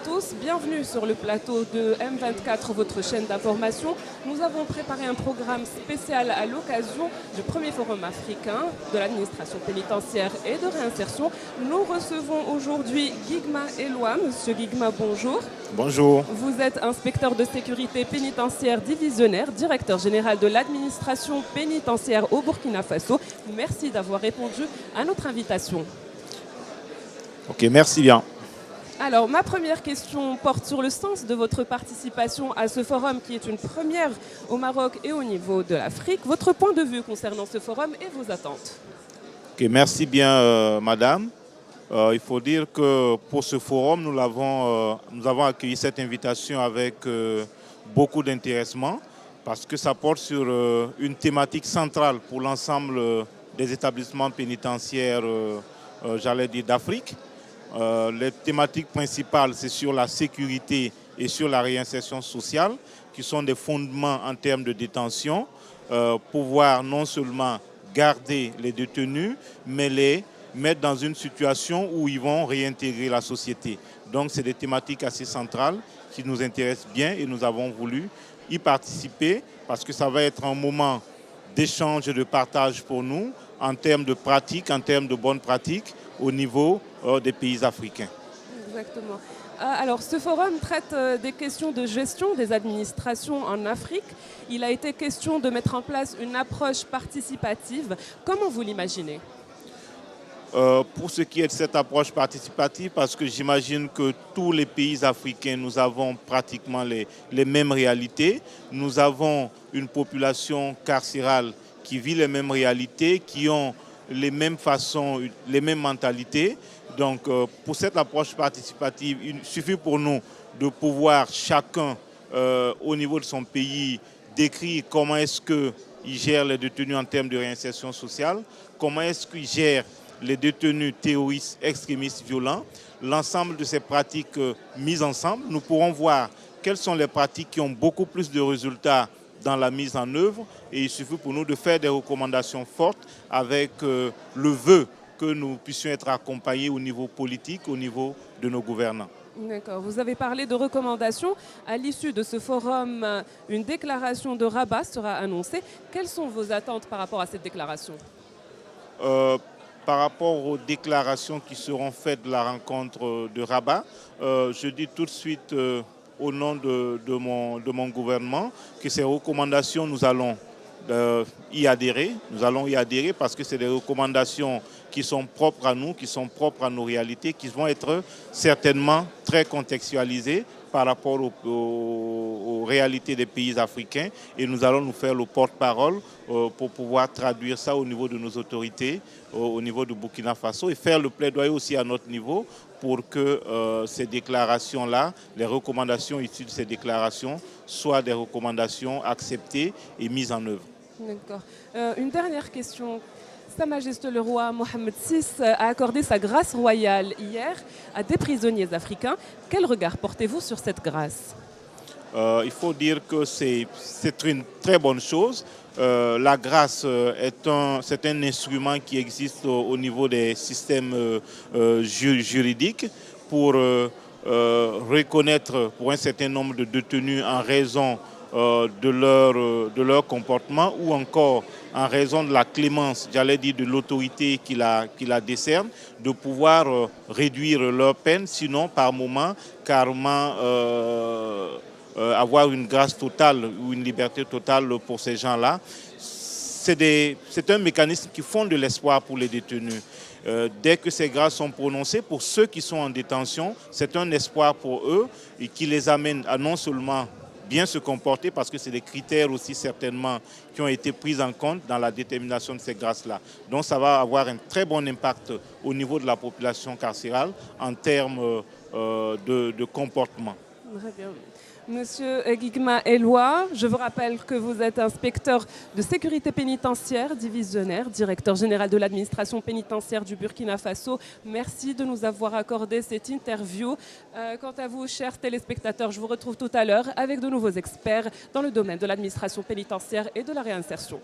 tous, bienvenue sur le plateau de M24, votre chaîne d'information. Nous avons préparé un programme spécial à l'occasion du premier forum africain de l'administration pénitentiaire et de réinsertion. Nous recevons aujourd'hui Guigma Eloi. Monsieur Guigma, bonjour. Bonjour. Vous êtes inspecteur de sécurité pénitentiaire divisionnaire, directeur général de l'administration pénitentiaire au Burkina Faso. Merci d'avoir répondu à notre invitation. Ok, merci bien. Alors, ma première question porte sur le sens de votre participation à ce forum qui est une première au Maroc et au niveau de l'Afrique. Votre point de vue concernant ce forum et vos attentes. Ok, merci bien, madame. Il faut dire que pour ce forum, nous avons accueilli cette invitation avec beaucoup d'intéressement parce que ça porte sur une thématique centrale pour l'ensemble des établissements pénitentiaires, j'allais dire, d'Afrique. Les thématiques principales, c'est sur la sécurité et sur la réinsertion sociale, qui sont des fondements en termes de détention, pouvoir non seulement garder les détenus, mais les mettre dans une situation où ils vont réintégrer la société. Donc, c'est des thématiques assez centrales qui nous intéressent bien et nous avons voulu y participer parce que ça va être un moment d'échange et de partage pour nous en termes de pratiques, en termes de bonnes pratiques au niveau des pays africains. Exactement. Alors, ce forum traite des questions de gestion des administrations en Afrique. Il a été question de mettre en place une approche participative. Comment vous l'imaginez ? Pour ce qui est de cette approche participative, parce que j'imagine que tous les pays africains, nous avons pratiquement les mêmes réalités. Nous avons une population carcérale qui vit les mêmes réalités, qui ont les mêmes façons, les mêmes mentalités. Donc, pour cette approche participative, il suffit pour nous de pouvoir chacun, au niveau de son pays, décrire comment est-ce qu'il gère les détenus en termes de réinsertion sociale, comment est-ce qu'il gère les détenus terroristes, extrémistes, violents. L'ensemble de ces pratiques mises ensemble, nous pourrons voir quelles sont les pratiques qui ont beaucoup plus de résultats dans la mise en œuvre. Et il suffit pour nous de faire des recommandations fortes avec le vœu que nous puissions être accompagnés au niveau politique, au niveau de nos gouvernants. D'accord. Vous avez parlé de recommandations. À l'issue de ce forum, une déclaration de Rabat sera annoncée. Quelles sont vos attentes par rapport à cette déclaration ? Par rapport aux déclarations qui seront faites de la rencontre de Rabat, je dis tout de suite au nom de mon gouvernement que ces recommandations, nous allons y adhérer. Nous allons y adhérer parce que c'est des recommandations qui sont propres à nous, qui sont propres à nos réalités, qui vont être certainement très contextualisées par rapport aux réalités des pays africains. Et nous allons nous faire le porte-parole pour pouvoir traduire ça au niveau de nos autorités, au niveau du Burkina Faso, et faire le plaidoyer aussi à notre niveau pour que ces déclarations-là, les recommandations issues de ces déclarations, soient des recommandations acceptées et mises en œuvre. D'accord. Une dernière question. Sa Majesté le roi Mohamed VI a accordé sa grâce royale hier à des prisonniers africains. Quel regard portez-vous sur cette grâce ? Il faut dire que c'est une très bonne chose. La grâce c'est un instrument qui existe au niveau des systèmes juridiques pour reconnaître pour un certain nombre de détenus en raison de leur comportement ou encore en raison de la clémence, j'allais dire de l'autorité qui la décerne, de pouvoir réduire leur peine, sinon par moment carrément avoir une grâce totale ou une liberté totale pour ces gens-là. C'est un mécanisme qui fonde de l'espoir pour les détenus. Dès que ces grâces sont prononcées, pour ceux qui sont en détention, c'est un espoir pour eux et qui les amène à non seulement bien se comporter, parce que c'est des critères aussi certainement qui ont été pris en compte dans la détermination de ces grâces-là. Donc ça va avoir un très bon impact au niveau de la population carcérale en termes de comportement. Très bien. Monsieur Guigma Eloi, je vous rappelle que vous êtes inspecteur de sécurité pénitentiaire divisionnaire, directeur général de l'administration pénitentiaire du Burkina Faso. Merci de nous avoir accordé cette interview. Quant à vous, chers téléspectateurs, je vous retrouve tout à l'heure avec de nouveaux experts dans le domaine de l'administration pénitentiaire et de la réinsertion.